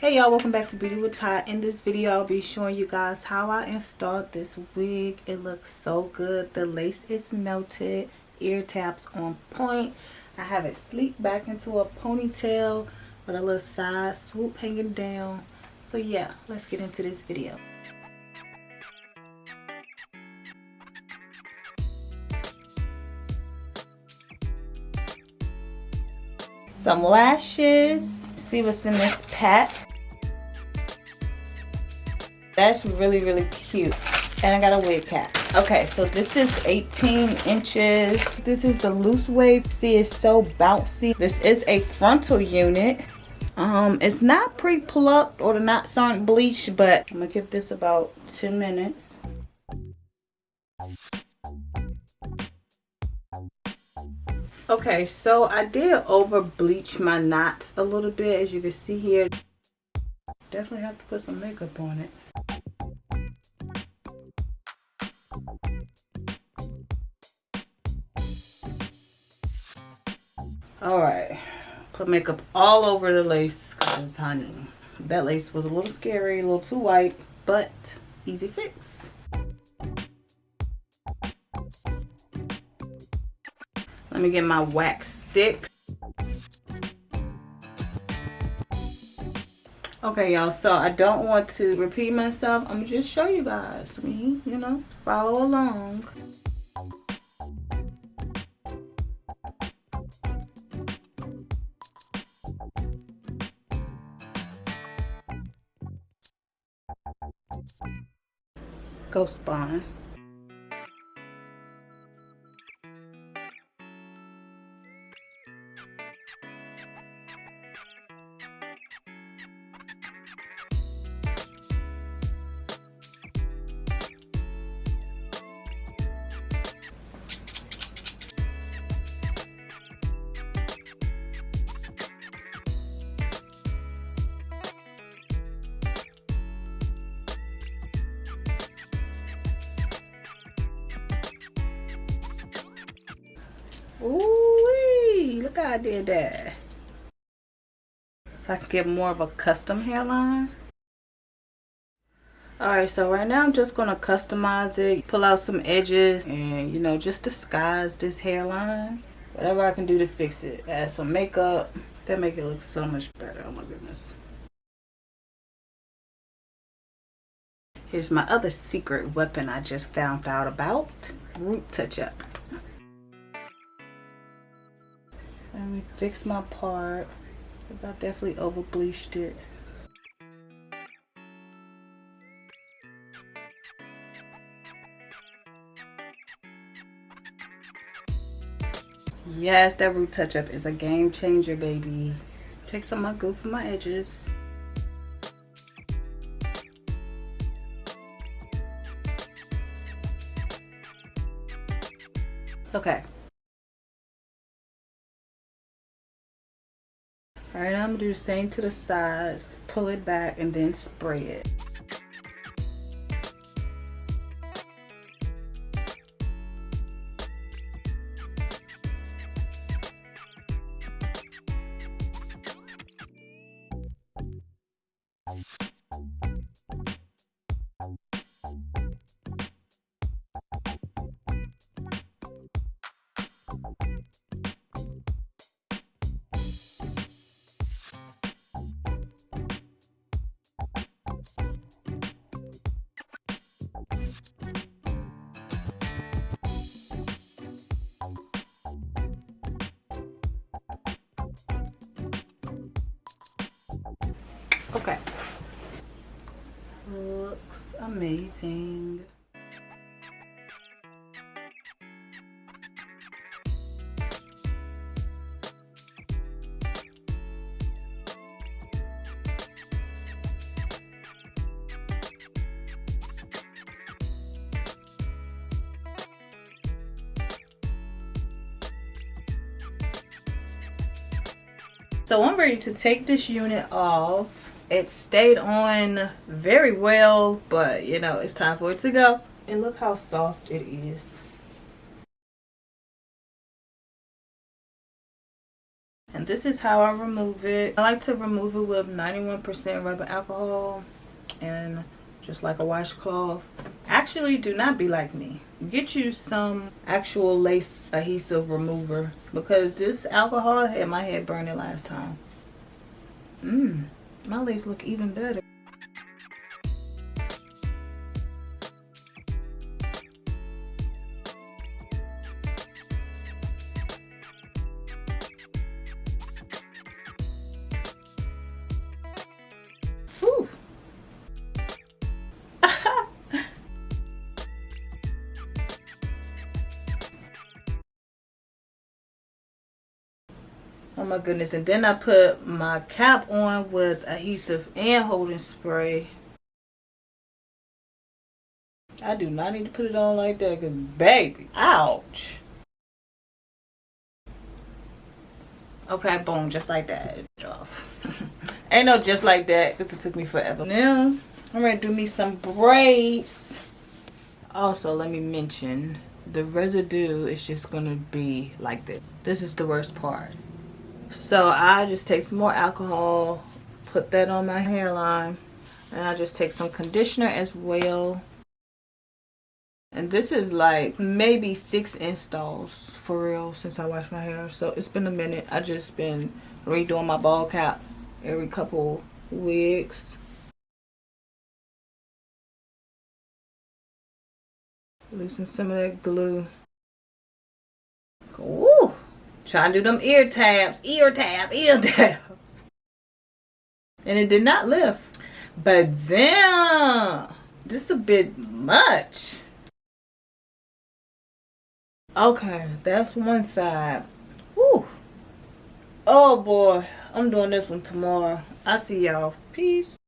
Hey y'all, welcome back to Beauty with Ty. In this video I'll be showing you guys how I installed this wig. It looks so good. The lace is melted, ear tabs on point. I have it sleeked back into a ponytail with a little side swoop hanging down. So yeah, let's get into this video. Some lashes. See what's in this pack. That's really cute. And I got a wig cap. Okay, so this is 18 inches. This is the loose wave. See, it's so bouncy. This is a frontal unit. It's not pre-plucked or not sonic bleached, but I'm gonna give this about 10 minutes. Okay, so I did over bleach my knots a little bit, as you can see here. Definitely have to put some makeup on it. Alright, put makeup all over the lace because, honey, that lace was a little scary, a little too white, but easy fix. Let me get my wax stick. Okay, y'all, so I don't want to repeat myself. I'm gonna just show you guys. Follow along. Ghost Bond. Ooh-wee, look how I did that. So I can get more of a custom hairline. Alright, so right now I'm just going to customize it. Pull out some edges and, just disguise this hairline. Whatever I can do to fix it. Add some makeup. That make it look so much better. Oh my goodness. Here's my other secret weapon I just found out about. Root touch-up. Let me fix my part because I definitely over bleached it. Yes, that root touch-up is a game changer, baby. Take some of my glue for my edges. Okay. Alright, I'm going to do the same to the sides. Pull it back and then spray it. Okay. Looks amazing. So I'm ready to take this unit off. It stayed on very well, but it's time for it to go. And look how soft it is. And this is how I remove it. I like to remove it with 91% rubbing alcohol and just like a washcloth. Actually, do not be like me. Get you some actual lace adhesive remover, because this alcohol had my head burning last time. My lace look even better. Whew. Oh my goodness. And then I put my cap on with adhesive and holding spray. I do not need to put it on like that, because baby, ouch. Okay, boom, just like that. It's off. Ain't no just like that, because it took me forever. Now, I'm ready to do me some braids. Also, let me mention, the residue is just going to be like this. This is the worst part. So I just take some more alcohol, put that on my hairline, and I just take some conditioner as well. And this is like maybe 6 installs for real since I washed my hair. So it's been a minute. I just been redoing my ball cap every couple weeks. Loosen some of that glue. Ooh, trying to do them ear tabs. And it did not lift. But damn, this is a bit much. Okay, that's one side. Whew. Oh boy, I'm doing this one tomorrow. I'll see y'all. Peace.